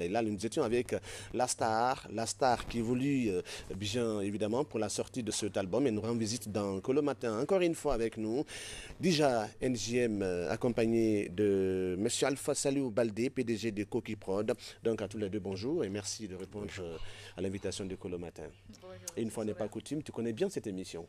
Et là, nous étions avec la star qui évolue bien évidemment pour la sortie de cet album. Et nous rend visite dans Colo Matin, encore une fois avec nous. Déjà, NGM accompagné de M. Alpha Saliou Baldé, PDG de Coki Prod. Donc à tous les deux, bonjour et merci de répondre à l'invitation de Colo Matin. Bonjour, et une fois n'est pas coutume, tu connais bien cette émission.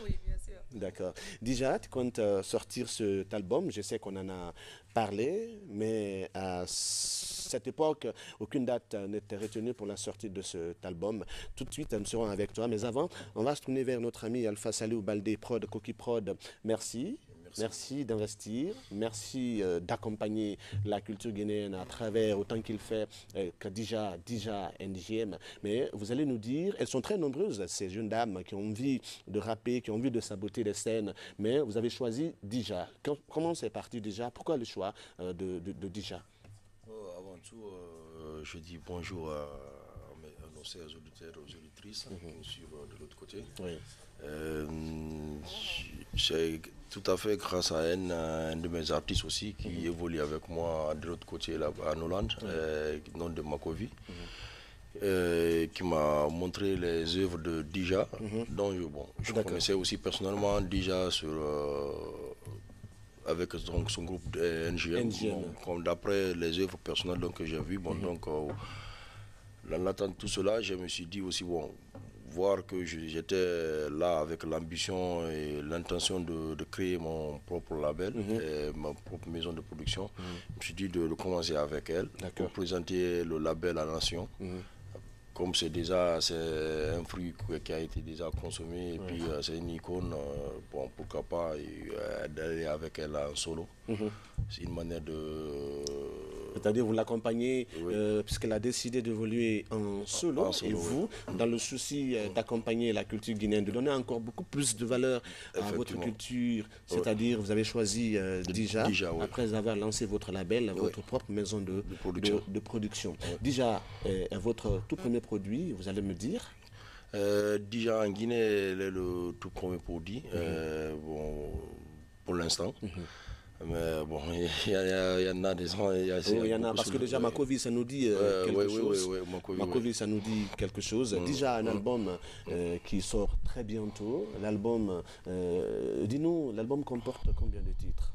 Oui, bien sûr. D'accord. Déjà, tu comptes sortir cet album. Je sais qu'on en a parlé, mais à cette époque, aucune date n'était retenue pour la sortie de cet album. Tout de suite, nous serons avec toi. Mais avant, on va se tourner vers notre ami Alpha Saliou Baldé, Prod, Coki Prod. Merci. Merci d'investir, merci d'accompagner la culture guinéenne à travers autant qu'il fait que déjà NGM. Mais vous allez nous dire, elles sont très nombreuses, ces jeunes dames qui ont envie de rapper, qui ont envie de saboter les scènes. Mais vous avez choisi Dija. Comment c'est parti déjà? Pourquoi le choix de Dija? Avant tout, je dis bonjour à nos chers auditeurs et aux auditrices qui nous suivent de l'autre côté. Oui. C'est tout à fait grâce à un de mes artistes aussi qui évolue avec moi de l'autre côté là, à Hollande, nom de Makovi. Qui m'a montré les œuvres de Dija, dont je connaissais aussi personnellement Dija avec donc, son groupe de NGM. D'après les œuvres personnelles donc, que j'ai vues, donc en attendant tout cela, je me suis dit aussi, voir que j'étais là avec l'ambition et l'intention de créer mon propre label, et ma propre maison de production. Je me suis dit de commencer avec elle pour présenter le label à la nation. Comme c'est un fruit qui a été déjà consommé et puis c'est une icône, pourquoi pas d'aller avec elle en solo. C'est une manière de... C'est-à-dire vous l'accompagnez puisqu'elle a décidé d'évoluer en solo, et vous, dans le souci d'accompagner la culture guinéenne, de donner encore beaucoup plus de valeur à votre culture, c'est-à-dire vous avez choisi Dija, après avoir lancé votre label, votre propre maison de production. Dija, votre tout premier produit, vous allez me dire? Dija en Guinée, elle est le tout premier produit, pour l'instant. Mais bon, il y en a des gens. Il y en a, parce que déjà Makovi, ça nous dit quelque chose. Makovi, ça nous dit quelque chose. Déjà un album qui sort très bientôt. L'album, dis-nous, l'album comporte combien de titres?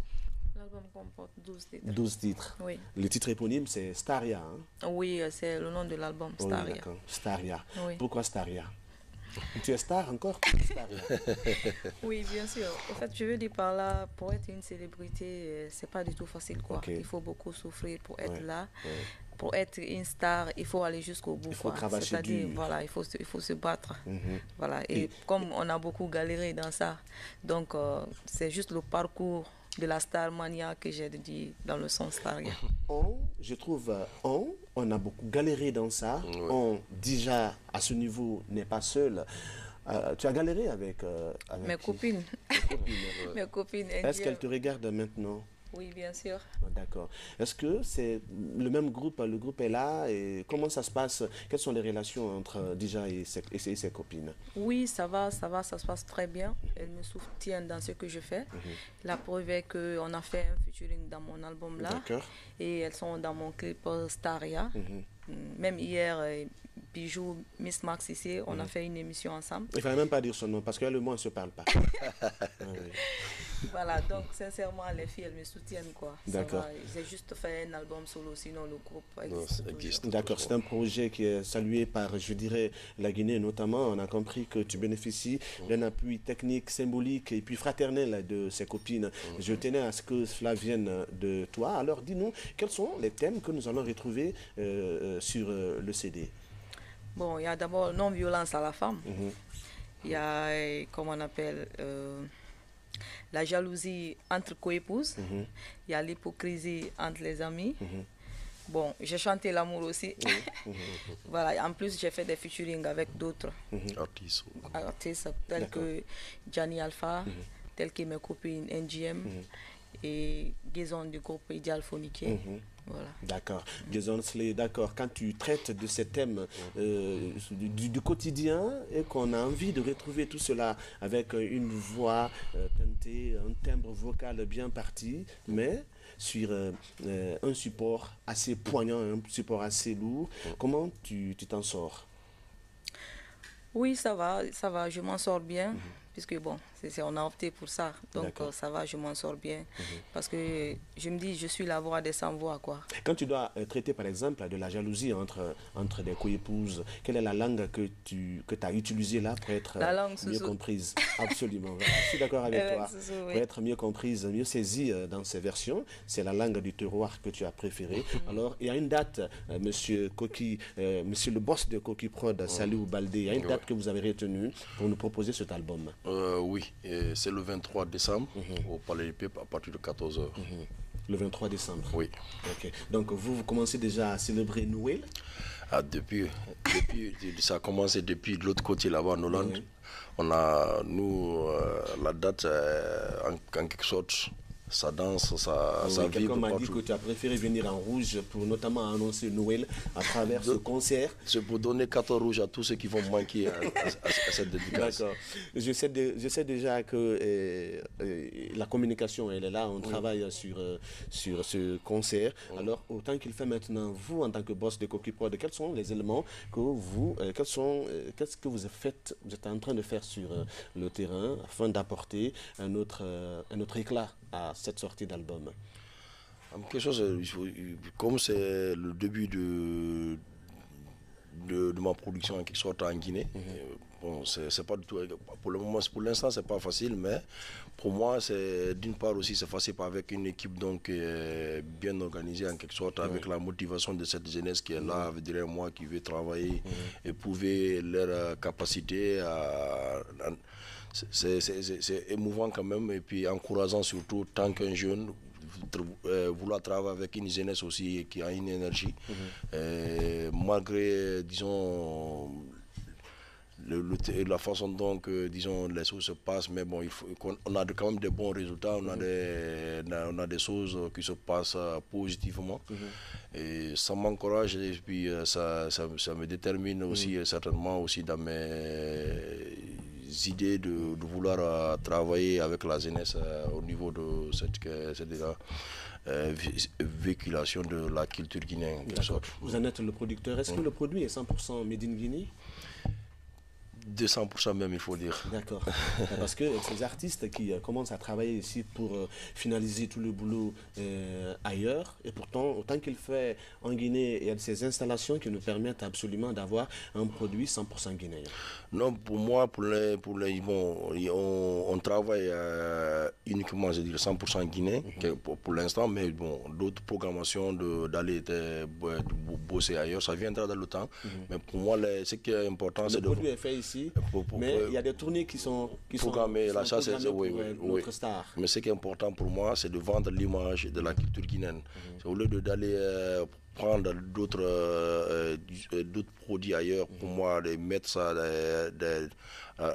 L'album comporte 12 titres. 12 titres. Oui. Le titre éponyme, c'est Staria. Hein? Oui, c'est le nom de l'album, Staria. Oui, Staria. Oui. Pourquoi Staria? Tu es star encore? Oui, bien sûr. En fait, je veux dire par là, pour être une célébrité, c'est pas du tout facile, quoi. Il faut beaucoup souffrir pour être là. Pour être une star, il faut aller jusqu'au bout. Il faut travailler. C'est-à-dire, voilà, il faut se battre. Voilà. Et comme on a beaucoup galéré dans ça, donc c'est juste le parcours de la Starmania que j'ai dit dans le son Staria. Je trouve, on a beaucoup galéré dans ça. On, déjà, à ce niveau, n'est pas seul. Tu as galéré avec mes copines. Mes copines. Est-ce qu'elles te regardent maintenant? Oui, bien sûr. D'accord. Est-ce que c'est le même groupe? Le groupe est là et comment ça se passe? Quelles sont les relations entre Dija et ses copines? Oui, ça va, ça se passe très bien. Elles me soutiennent dans ce que je fais. La preuve est qu'on a fait un featuring dans mon album là. Et elles sont dans mon clip Staria. Même hier, Bijou, Miss Max ici, on a fait une émission ensemble. Il ne fallait même pas dire son nom parce que le mot ne se parle pas. Voilà, donc sincèrement, les filles, elles me soutiennent, quoi. D'accord. J'ai juste fait un album solo, sinon le groupe existe. D'accord, c'est un projet qui est salué par, je dirais, la Guinée notamment. On a compris que tu bénéficies d'un appui technique, symbolique et puis fraternel de ses copines. Je tenais à ce que cela vienne de toi. Alors dis-nous, quels sont les thèmes que nous allons retrouver sur le CD? Bon, il y a d'abord non-violence à la femme. Il y a, comment on appelle, la jalousie entre coépouses. Il y a l'hypocrisie entre les amis. Bon, j'ai chanté l'amour aussi. Voilà, en plus, j'ai fait des featuring avec d'autres artistes tels que Gianni Alpha, tels que mes copines NGM et Gaison du groupe Ideal Phonique. Voilà. D'accord. D'accord. Quand tu traites de ces thèmes du quotidien et qu'on a envie de retrouver tout cela avec une voix teintée, un timbre vocal bien parti, mais sur un support assez poignant, un support assez lourd. Comment tu t'en sors? Oui, ça va, je m'en sors bien, puisque bon, on a opté pour ça, donc ça va, je m'en sors bien, parce que je me dis, je suis la voix des sans-voix, quoi. Quand tu dois traiter, par exemple, de la jalousie entre des coépouses, quelle est la langue que tu as utilisée là pour être mieux comprise? Absolument, voilà. Je suis d'accord avec toi. Pour être mieux comprise, mieux saisie dans ces versions, c'est la langue du terroir que tu as préférée. Alors, il y a une date, monsieur le boss de Koki Prod, Salou Baldé, il y a une date que vous avez retenue pour nous proposer cet album. Oui, c'est le 23 décembre au Palais des Peuples à partir de 14h. Le 23 décembre? Oui. Okay. Donc vous commencez déjà à célébrer Noël? Ça a commencé depuis de l'autre côté là-bas en Hollande. On a, la date, en quelque sorte, ça danse, ça vibre. Quelqu'un m'a dit que tu as préféré venir en rouge pour notamment annoncer Noël à travers ce concert. C'est pour donner carton rouge à tous ceux qui vont manquer à cette dédicace. D'accord. Je sais déjà que la communication, elle est là, on travaille sur ce concert. Alors, autant qu'il fait maintenant, vous, en tant que boss de Koki Prod, quels sont les éléments que qu'est-ce que vous êtes en train de faire sur le terrain afin d'apporter un autre éclat à cette sortie d'album? Quelque chose, comme c'est le début de ma production en quelque sorte en Guinée, bon, c'est pas du tout, pour l'instant c'est pas facile, mais pour moi c'est d'une part aussi c'est facile avec une équipe donc bien organisée en quelque sorte, avec la motivation de cette jeunesse qui est là derrière moi, qui veut travailler, éprouver leur capacité c'est émouvant quand même, et puis encourageant surtout tant qu'un jeune vouloir travailler avec une jeunesse aussi qui a une énergie, malgré, disons, la façon dont disons, les choses se passent, mais bon, on a quand même des bons résultats, on a des choses qui se passent positivement, et ça m'encourage, et puis ça me détermine aussi certainement aussi dans mes idées de vouloir travailler avec la jeunesse au niveau de cette véhiculation de la culture guinéenne. Vous en êtes le producteur. Est-ce que le produit est 100% made in Guinée? 200% même, il faut dire. D'accord. Parce que ces artistes qui commencent à travailler ici pour finaliser tout le boulot ailleurs, et pourtant, autant qu'il fait en Guinée, il y a ces installations qui nous permettent absolument d'avoir un produit 100% guinéen. Non, pour moi, on travaille uniquement, je dirais, 100% guinéen pour l'instant, mais bon, d'autres programmations d'aller bosser ailleurs, ça viendra dans le temps. Mais pour moi, ce qui est important, c'est de... Le produit est fait ici. Mais il y a des tournées qui sont programmées. Oui. Mais ce qui est important pour moi, c'est de vendre l'image de la culture guinéenne. Au lieu d'aller prendre d'autres produits ailleurs, pour moi, de mettre ça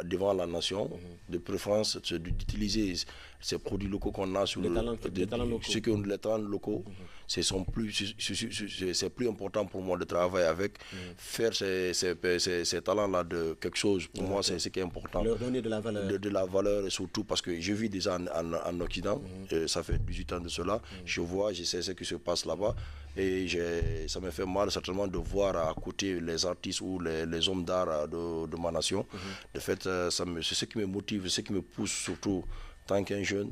devant la nation, de préférence d'utiliser ces produits locaux qu'on a sur les talents locaux. C'est plus important pour moi de travailler avec, faire ces talents-là de quelque chose. Pour moi, c'est ce qui est important. Leur donner de la valeur. De la valeur, et surtout parce que je vis déjà en Occident, ça fait 18 ans de cela. Je vois, je sais ce qui se passe là-bas. Et ça me fait mal certainement de voir à côté les artistes ou les hommes d'art de ma nation. De fait, c'est ce qui me motive, ce qui me pousse surtout tant qu'un jeune,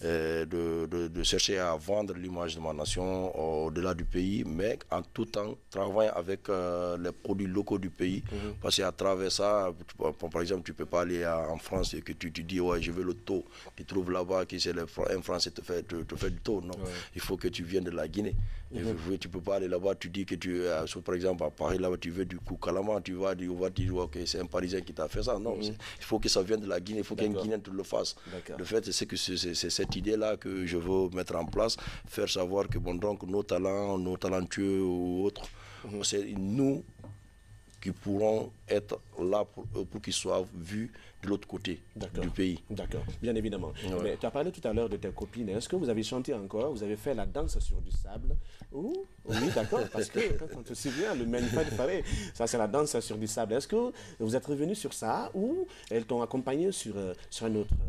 de chercher à vendre l'image de ma nation au-delà du pays, mais en tout temps travaillant avec les produits locaux du pays. Parce qu'à travers ça, par exemple, tu ne peux pas aller en France et que tu dis ouais, je veux le taux. Tu trouves là-bas que c'est un Français te fait du taux. Non, il faut que tu viennes de la Guinée. Tu ne peux pas aller là-bas, tu dis que par exemple à Paris, là-bas, tu veux du Koukalama, tu vas dire que c'est un Parisien qui t'a fait ça. Non, il faut que ça vienne de la Guinée, il faut qu'un Guinéen te le fasse. Le fait, c'est que c'est cette idée-là que je veux mettre en place, faire savoir que bon, donc, nos talents, nos talentueux ou autres, c'est nous qui pourront être là pour qu'ils soient vus de l'autre côté du pays. D'accord, bien évidemment. Ouais. Mais tu as parlé tout à l'heure de tes copines. Est-ce que vous avez chanté encore? Vous avez fait la danse sur du sable? Oui, d'accord, parce que quand on te souvient, le Magnifa de Faré, ça c'est la danse sur du sable. Est-ce que vous êtes revenu sur ça ou elles t'ont accompagné sur un autre thème?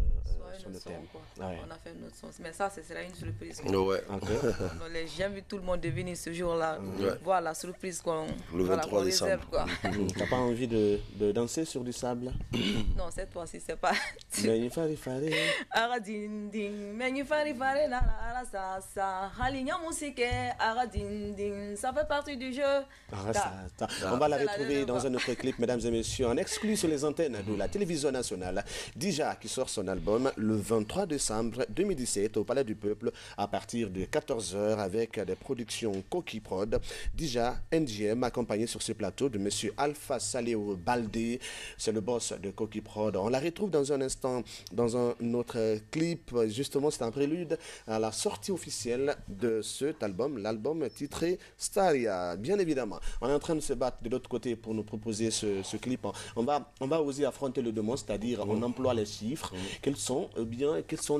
Ouais. On a fait notre son, mais ça, ce sera une surprise. Ouais. Okay. J'invite tout le monde de venir ce jour-là, voir la surprise qu'on réserve. Tu n'as pas envie de danser sur du sable? Non, cette fois-ci, c'est pas. Magnifa de Faré. Ça fait partie du jeu. On va la retrouver dans un autre clip, mesdames et messieurs, en exclu sur les antennes de la télévision nationale. Dija qui sort son album le 23 décembre 2017 au Palais du Peuple à partir de 14h avec des productions Koki Prod. Dija NGM accompagné sur ce plateau de monsieur Alpha Saleo Baldé, c'est le boss de Koki Prod. On la retrouve dans un instant dans un autre clip. Justement, c'est un prélude à la sortie officielle de cet album, l'album titré Staria. Bien évidemment, on est en train de se battre de l'autre côté pour nous proposer ce clip. On va oser affronter le demande, c'est-à-dire on emploie les chiffres. Quels sont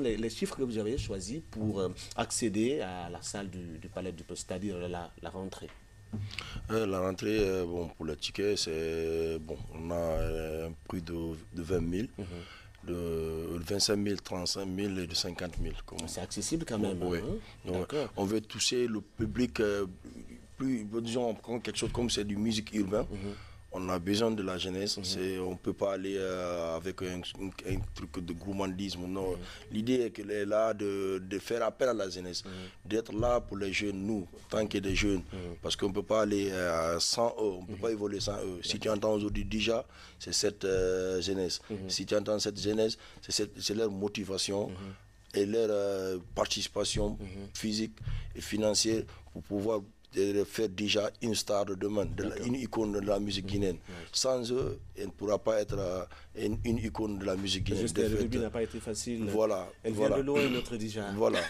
les chiffres que vous avez choisis pour accéder à la salle du Palais du Peuple, c'est-à-dire la rentrée? La rentrée, pour le ticket, c'est on a un prix de 20 000. De 25 000, 35 000 et de 50 000. C'est accessible quand même. Oui. On veut toucher le public, disons, quelque chose comme c'est du musique urbain. On a besoin de la jeunesse. On ne peut pas aller avec un truc de gourmandisme. Non. L'idée est là de faire appel à la jeunesse, d'être là pour les jeunes, nous, tant que des jeunes. Parce qu'on ne peut pas aller sans eux, on ne peut pas évoluer sans eux. Si tu entends aujourd'hui déjà, c'est cette jeunesse. Si tu entends cette jeunesse, c'est leur motivation et leur participation physique et financière pour pouvoir de faire déjà une star de demain, une icône de la musique guinéenne. Sans eux, elle ne pourra pas être une icône de la musique guinéenne. Juste le début n'a pas été facile. Voilà. Elle vient de loin, notre Dija. Voilà.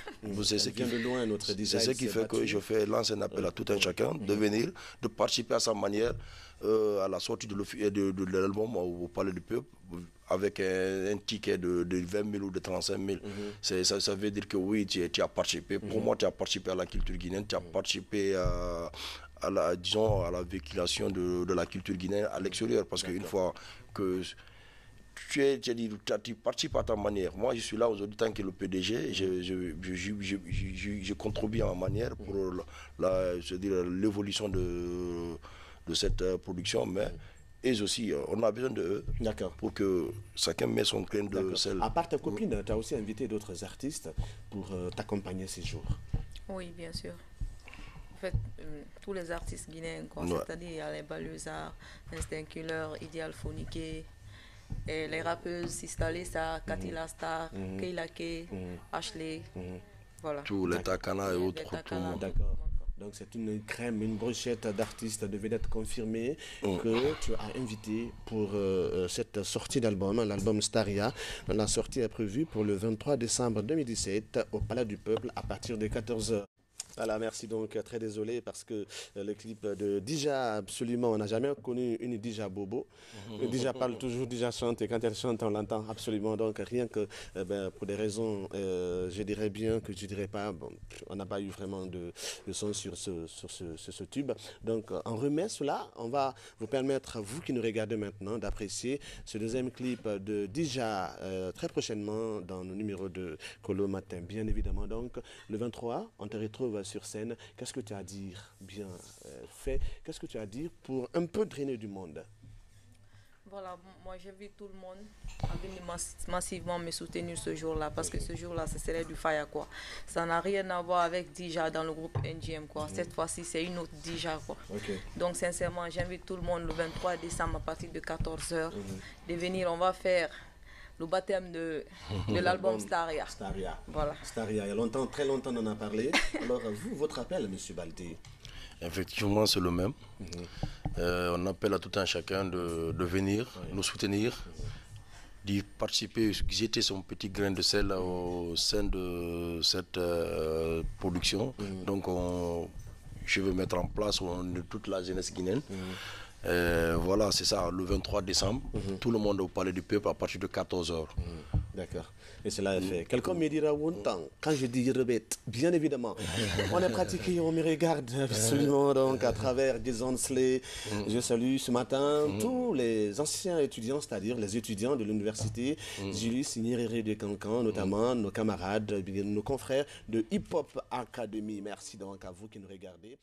C'est ce qui fait que je lance un appel à tout un chacun de venir, de participer à sa manière à la sortie de l'album au Palais du Peuple, avec un ticket de 20 000 ou de 35 000. Ça veut dire que oui, tu as participé. Pour moi, tu as participé à la culture guinéenne, tu as participé à la véhiculation de la culture guinéenne à l'extérieur. Parce qu'une fois que tu participes à ta manière. Moi, je suis là aujourd'hui tant que le PDG, je contribue à ma manière pour l'évolution de cette production, mais et aussi, on a besoin d'eux pour que chacun mette son grain de sel. À part ta copine, tu as aussi invité d'autres artistes pour t'accompagner ces jours? Oui, bien sûr. En fait, tous les artistes guinéens, c'est-à-dire il y a les Balusards, Instinct Killer, Ideal Phonique, et les rappeuses Sista Lisa, Cathy Lastar, Keila K, Ashley, voilà. Tous les Takana et autres. D'accord. Donc c'est une crème, une brochette d'artistes de vedettes confirmées que tu as invité pour cette sortie d'album, l'album Staria. La sortie est prévue pour le 23 décembre 2017 au Palais du Peuple à partir de 14h. Voilà, merci donc, très désolé parce que le clip de Dija, absolument, on n'a jamais connu une Dija Bobo. Dija parle toujours, Dija chante et quand elle chante, on l'entend absolument. Donc rien que pour des raisons, je dirais bien que je dirais pas, on n'a pas eu vraiment de son sur ce tube. Donc on remet cela, on va vous permettre, vous qui nous regardez maintenant, d'apprécier ce deuxième clip de Dija très prochainement dans le numéro de Colo Matin, bien évidemment. Donc le 23, on te retrouve sur scène. Qu'est-ce que tu as à dire bien fait? Qu'est-ce que tu as à dire pour un peu drainer du monde? Voilà, moi j'invite tout le monde à venir massivement me soutenir ce jour-là parce que ce jour-là, ce serait du fire quoi. Ça n'a rien à voir avec Dija dans le groupe NGM quoi. Cette fois-ci, c'est une autre Dija quoi. Donc sincèrement, j'invite tout le monde le 23 décembre à partir de 14h de venir. On va faire le baptême de l'album Staria. Voilà. Staria, il y a longtemps, très longtemps on en a parlé. Alors vous, votre appel, M. Baldé? Effectivement, c'est le même. On appelle à tout un chacun de venir nous soutenir, d'y participer, jeter son petit grain de sel au sein de cette production. Donc je veux mettre en place toute la jeunesse guinéenne. Voilà, c'est ça, le 23 décembre, tout le monde au Palais du Peuple à partir de 14h. D'accord. Et cela est fait. Quelqu'un me dira longtemps, quand je dis rebête, bien évidemment, on est pratiqué, on me regarde absolument donc à travers des onsley. Je salue ce matin tous les anciens étudiants, c'est-à-dire les étudiants de l'université Julius Nyerere de Cancan, notamment nos camarades, nos confrères de Hip Hop Academy. Merci donc à vous qui nous regardez.